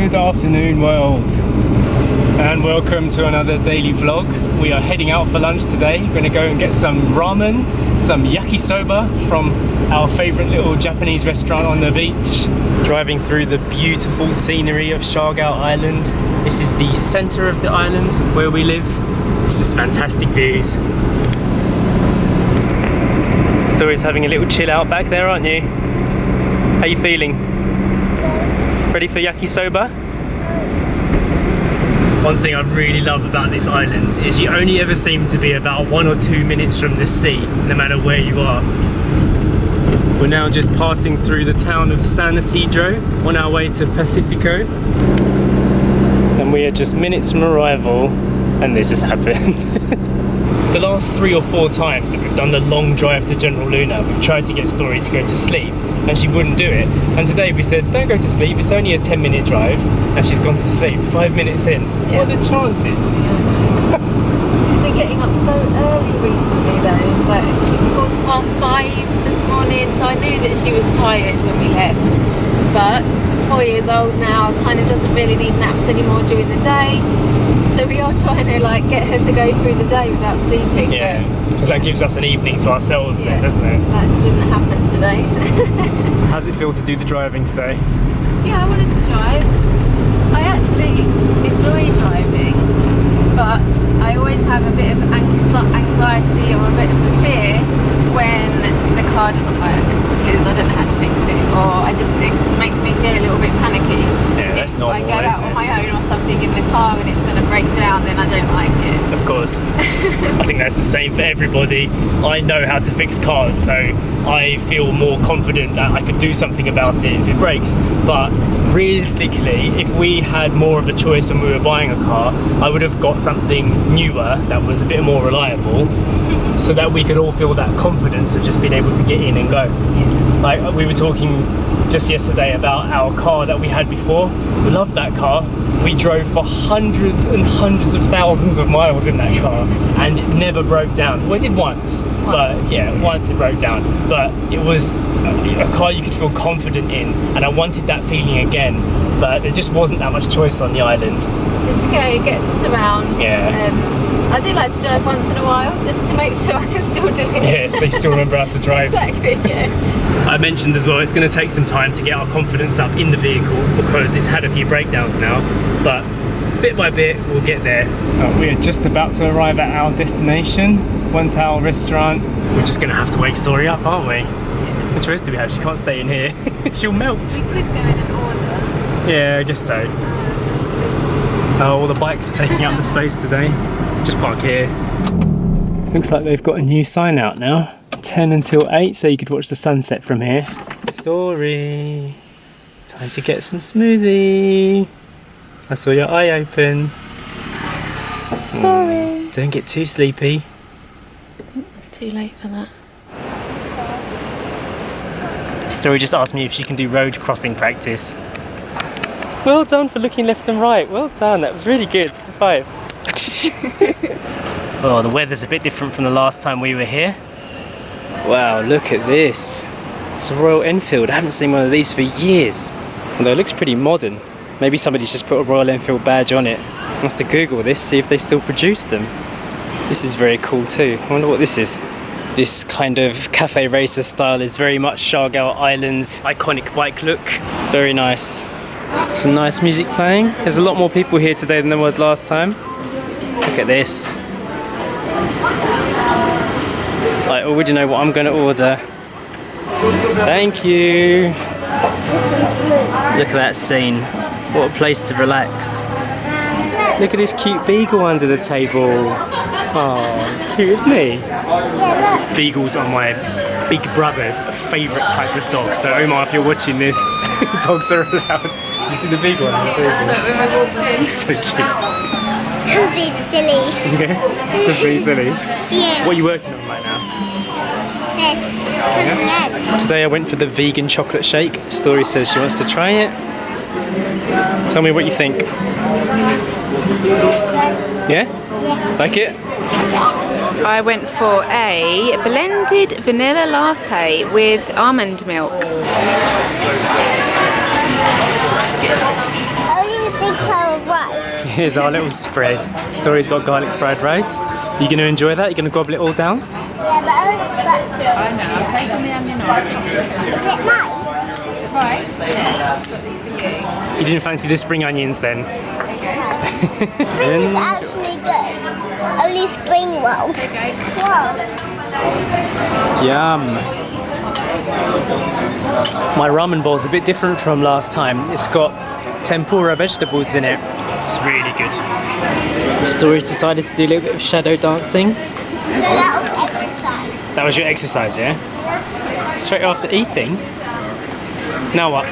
Good afternoon, world, and welcome to another daily vlog. We are heading out for lunch today. We're going to go and get some ramen, some yakisoba from our favourite little Japanese restaurant on the beach. Driving through the beautiful scenery of Siargao Island. This is the centre of the island where we live. It's just fantastic views. Story's having a little chill out back there, aren't you? How you feeling? Ready for yakisoba? One thing I really love about this island is you only ever seem to be about 1 or 2 minutes from the sea, no matter where you are. We're now just passing through the town of San Isidro on our way to Pacifico. And we are just minutes from arrival, and this has happened. The last 3 or 4 times that we've done the long drive to General Luna, we've tried to get Story to go to sleep, and she wouldn't do it. And today we said, don't go to sleep, it's only a 10-minute drive, and she's gone to sleep 5 minutes in. Yeah. What are the chances? Yeah. She's been getting up so early recently though, like she 5:15 this morning, so I knew that she was tired when we left. But 4 years old now, kind of doesn't really need naps anymore during the day. So we are trying to like get her to go through the day without sleeping. Yeah, because that gives us an evening to ourselves then, doesn't it? That didn't happen today. How does it feel to do the driving today? Yeah, I wanted to drive. I actually enjoy driving, but I always have a bit of anxiety or a bit of a fear when the car doesn't work because I don't know how to fix it, or it makes me feel a little bit panicky. Yeah, that's normal. If I go out on my own or something in the car and it's going to break down, then I don't like it. Of course. I think that's the same for everybody. I know how to fix cars, so I feel more confident that I could do something about it if it breaks. But realistically, if we had more of a choice when we were buying a car, I would have got something newer that was a bit more reliable, so that we could all feel that confidence of just being able to get in and go. Yeah. Like we were talking just yesterday about our car that we had before. We loved that car. We drove for hundreds and hundreds of thousands of miles in that car, and it never broke down. Well, it did once. But yeah, once it broke down. But it was a car you could feel confident in, and I wanted that feeling again. But there just wasn't that much choice on the island. It's okay, it gets us around. Yeah. I do like to drive once in a while, just to make sure I can still do it. Yeah, so you still remember how to drive. Exactly, yeah. I mentioned as well, it's going to take some time to get our confidence up in the vehicle because it's had a few breakdowns now, but bit by bit we'll get there. We are just about to arrive at our destination, Wantaw restaurant. We're just going to have to wake Story up, aren't we? Yeah. What choice do we have? She can't stay in here. She'll melt. We could go in and order. Yeah, I guess so. Oh, all the bikes are taking up the space today. Just park here. Looks like they've got a new sign out now. 10 until 8, so you could watch the sunset from here. Story. Time to get some smoothie. I saw your eye open. Story. Don't get too sleepy. It's too late for that. Story just asked me if she can do road crossing practice. Well done for looking left and right. Well done, that was really good. High five. Oh, the weather's a bit different from the last time we were here. Wow, look at this. It's a Royal Enfield. I haven't seen one of these for years. Although it looks pretty modern. Maybe somebody's just put a Royal Enfield badge on it. I'll have to Google this, see if they still produce them. This is very cool too. I wonder what this is. This kind of cafe racer style is very much Siargao Island's iconic bike look. Very nice. Some nice music playing. There's a lot more people here today than there was last time. Look at this. I already know what I'm going to order. Thank you. Look at that scene. What a place to relax. Look at this cute beagle under the table. Oh, it's cute, isn't he? Beagles are my big brother's favourite type of dog. So Omar, if you're watching this, dogs are allowed. You see the beagle on the table? It's so cute. I'm being silly. Yeah? Just being silly? Yeah. What are you working on right now? Yes. Yeah? Today I went for the vegan chocolate shake. Story says she wants to try it. Tell me what you think. Yeah? Like it? I went for a blended vanilla latte with almond milk. Here's our little spread. Story's got garlic fried rice. You going to enjoy that? You going to gobble it all down? Yeah, but I know, I'll take on the onion off. is it mine? Right, yeah, I've got this for you. You didn't fancy the spring onions then? It's actually good. Only spring rolls. Okay. Wow. Yum. My ramen bowl's a bit different from last time. It's got tempura vegetables in it. It's really good. Story's decided to do a little bit of shadow dancing. That was exercise. That was your exercise, yeah? Straight after eating? Now what?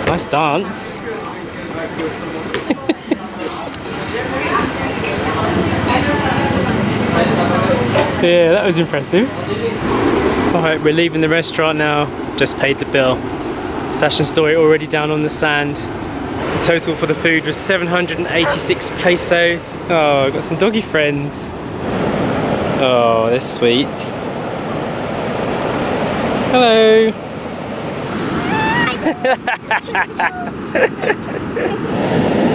Nice dance. Yeah, that was impressive. Alright, we're leaving the restaurant now. Just paid the bill. Sacha Story already down on the sand. The total for the food was 786 pesos. Oh, I've got some doggy friends. Oh, they're sweet. Hello.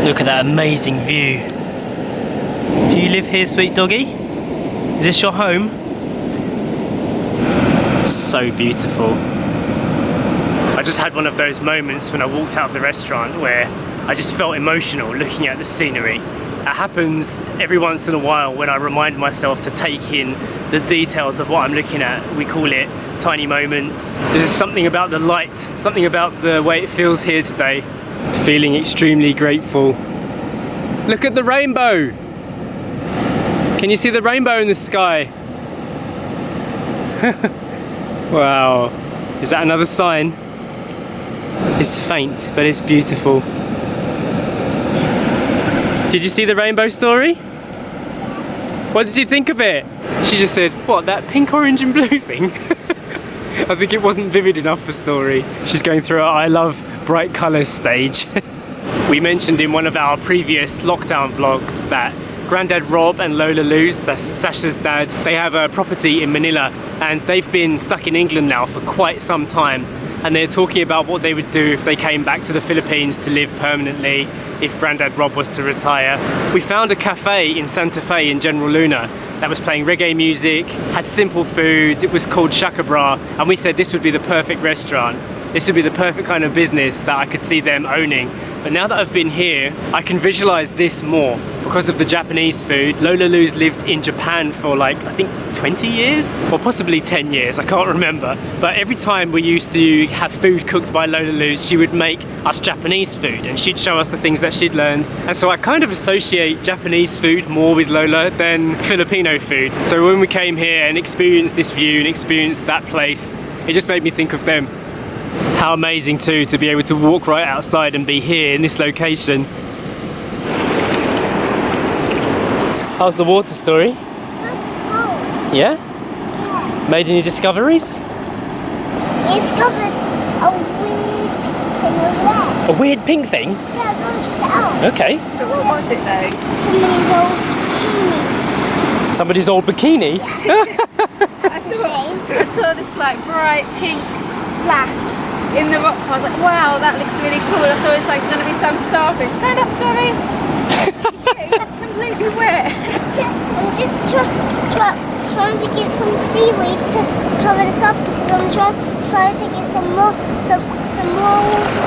Look at that amazing view. Do you live here, sweet doggy? Is this your home? So beautiful. I just had one of those moments when I walked out of the restaurant where I just felt emotional looking at the scenery. It happens every once in a while when I remind myself to take in the details of what I'm looking at. We call it tiny moments. There's something about the light, something about the way it feels here today. Feeling extremely grateful. Look at the rainbow! Can you see the rainbow in the sky? Wow. Is that another sign? It's faint, but it's beautiful. Did you see the rainbow, Story? What did you think of it? She just said, what, that pink, orange and blue thing? I think it wasn't vivid enough for Story. She's going through our I love bright colours stage. We mentioned in one of our previous lockdown vlogs that Grandad Rob and Lola Luz, that's Sacha's dad, they have a property in Manila and they've been stuck in England now for quite some time, and they're talking about what they would do if they came back to the Philippines to live permanently, if Grandad Rob was to retire. We found a cafe in Santa Fe in General Luna that was playing reggae music, had simple food, it was called Shaka Bra, and we said this would be the perfect restaurant. This would be the perfect kind of business that I could see them owning. But now that I've been here, I can visualize this more because of the Japanese food. Lola Luz lived in Japan for like, I think 20 years? Or possibly 10 years, I can't remember. But every time we used to have food cooked by Lola Luz, she would make us Japanese food and she'd show us the things that she'd learned. And so I kind of associate Japanese food more with Lola than Filipino food. So when we came here and experienced this view and experienced that place, it just made me think of them. How amazing too to be able to walk right outside and be here in this location. How's the water, Story? It's cold. Yeah? Yeah. Made any discoveries? We discovered a weird thing over there. A weird pink thing? Yeah, go and check it out. Okay. But what was it though? Somebody's old bikini. Somebody's old bikini? That's a shame. I saw this like bright pink flash in the rock. I was like, wow, that looks really cool. I thought it's like it's going to be some starfish. Stand up, Story. It's completely wet. Yeah, I'm just trying to get some seaweed to cover this up because I'm trying to get some more water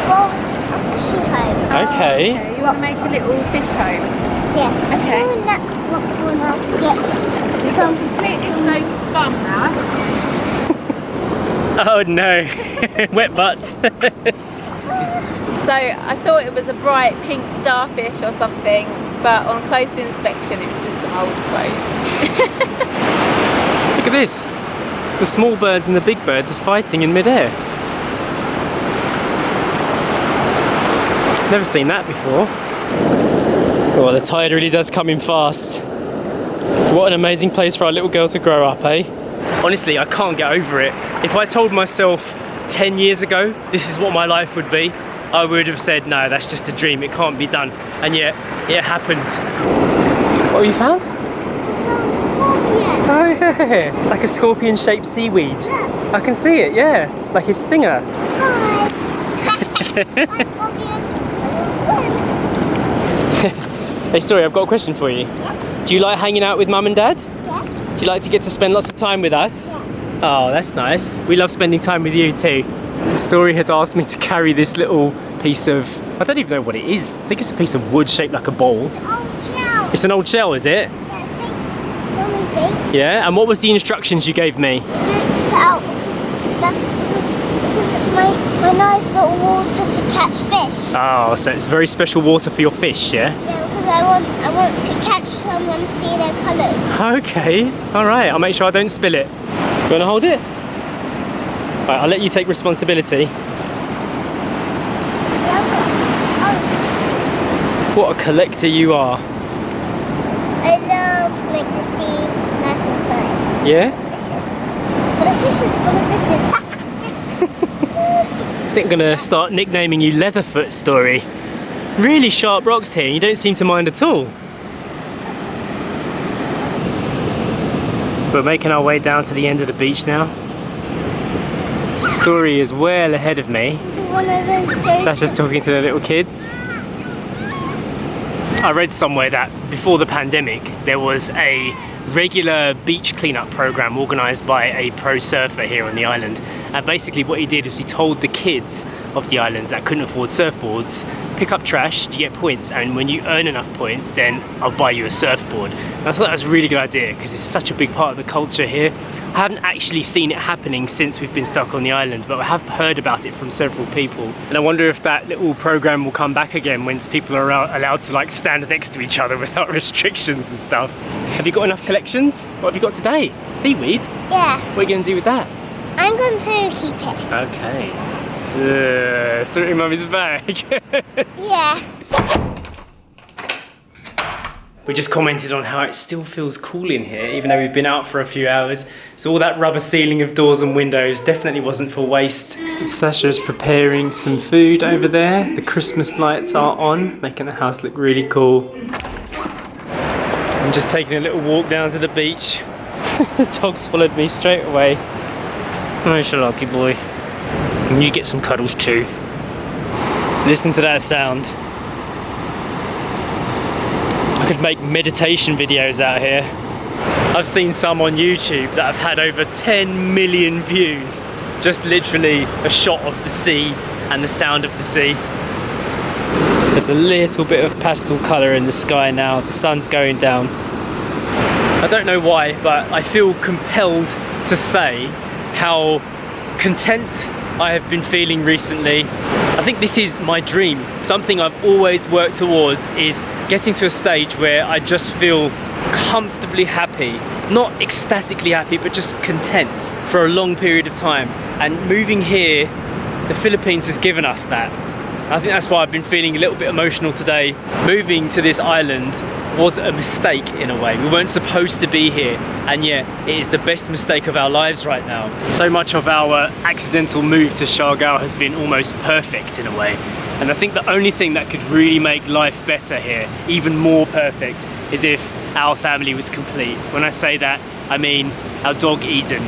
for a fishing home. Okay. Oh, okay. You want to make a little fish home? Yeah. Okay. So in that rock one I'll get some. Completely soaked bum now. Oh no, wet butt. So I thought it was a bright pink starfish or something, but on closer inspection it was just some old clothes. Look at this. The small birds and the big birds are fighting in midair. Never seen that before. Oh, the tide really does come in fast. What an amazing place for our little girl to grow up, eh? Honestly, I can't get over it. If I told myself 10 years ago this is what my life would be, I would have said, no, that's just a dream, it can't be done. And yet, it happened. What have you found? Scorpion. Oh yeah, like a scorpion-shaped seaweed. Yeah. I can see it, yeah, like a stinger. Hi. Hi, Scorpion. Hey Story, I've got a question for you. Yeah. Do you like hanging out with Mum and Dad? Yeah. Do you like to get to spend lots of time with us? Yeah. Oh, that's nice. We love spending time with you too. Story has asked me to carry this little piece of, I don't even know what it is. I think it's a piece of wood shaped like a bowl. Old shell. It's an old shell, is it? Yeah, I think. The only thing. Yeah, and what was the instructions you gave me? You don't tip it out because it's my nice little water to catch fish. Oh, so it's very special water for your fish, yeah? Yeah, because I want to catch some and see their colours. Okay, alright, I'll make sure I don't spill it. You wanna hold it? Alright, I'll let you take responsibility. What a collector you are. I love to make the sea nice and clean. Yeah? Fishes. For the fishes. I think I'm gonna start nicknaming you Leatherfoot Story. Really sharp rocks here, you don't seem to mind at all. We're making our way down to the end of the beach now. Story is well ahead of me. Sacha's talking to the little kids. I read somewhere that before the pandemic there was a regular beach cleanup program organised by a pro surfer here on the island, and basically what he did was he told the kids of the islands that couldn't afford surfboards, pick up trash, you get points, and when you earn enough points then I'll buy you a surfboard. And I thought that was a really good idea because it's such a big part of the culture here. I haven't actually seen it happening since we've been stuck on the island, but I have heard about it from several people, and I wonder if that little program will come back again once people are allowed to like stand next to each other without restrictions and stuff. Have you got enough collections? What have you got today? Seaweed? Yeah. What are you going to do with that? I'm going to keep it. Okay. Throw it in Mummy's bag. Yeah. We just commented on how it still feels cool in here, even though we've been out for a few hours. So all that rubber sealing of doors and windows definitely wasn't for waste. Sacha's preparing some food over there. The Christmas lights are on, making the house look really cool. I'm just taking a little walk down to the beach. The dogs followed me straight away. Oh, Shalaki boy. And you get some cuddles too. Listen to that sound. I could make meditation videos out here. I've seen some on YouTube that have had over 10 million views. Just literally a shot of the sea and the sound of the sea. There's a little bit of pastel colour in the sky now as the sun's going down. I don't know why, but I feel compelled to say how content I have been feeling recently. I think this is my dream. Something I've always worked towards is getting to a stage where I just feel comfortably happy. Not ecstatically happy, but just content for a long period of time. And moving here, the Philippines has given us that. I think that's why I've been feeling a little bit emotional today. Moving to this island was a mistake in a way. We weren't supposed to be here, and yet it is the best mistake of our lives right now. So much of our accidental move to Siargao has been almost perfect in a way. And I think the only thing that could really make life better here, even more perfect, is if our family was complete. When I say that, I mean our dog Eden.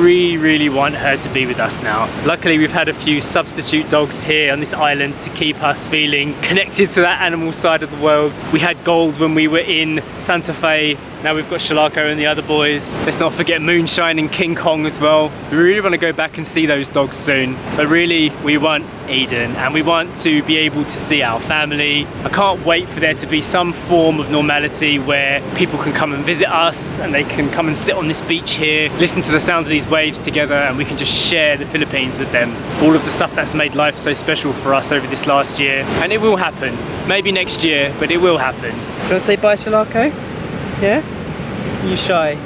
Really want her to be with us now. Luckily we've had a few substitute dogs here on this island to keep us feeling connected to that animal side of the world. We had Gold when we were in Santa Fe. Now we've got Shalako and the other boys. Let's not forget Moonshine and King Kong as well. We really want to go back and see those dogs soon. But really, we want Eden and we want to be able to see our family. I can't wait for there to be some form of normality where people can come and visit us and they can come and sit on this beach here, listen to the sound of these waves together, and we can just share the Philippines with them. All of the stuff that's made life so special for us over this last year. And it will happen. Maybe next year, but it will happen. Do you want to say bye, Shalako? Yeah? Are you shy?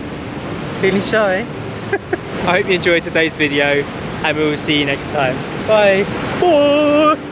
Feeling shy? I hope you enjoyed today's video and we will see you next time. Bye! Bye!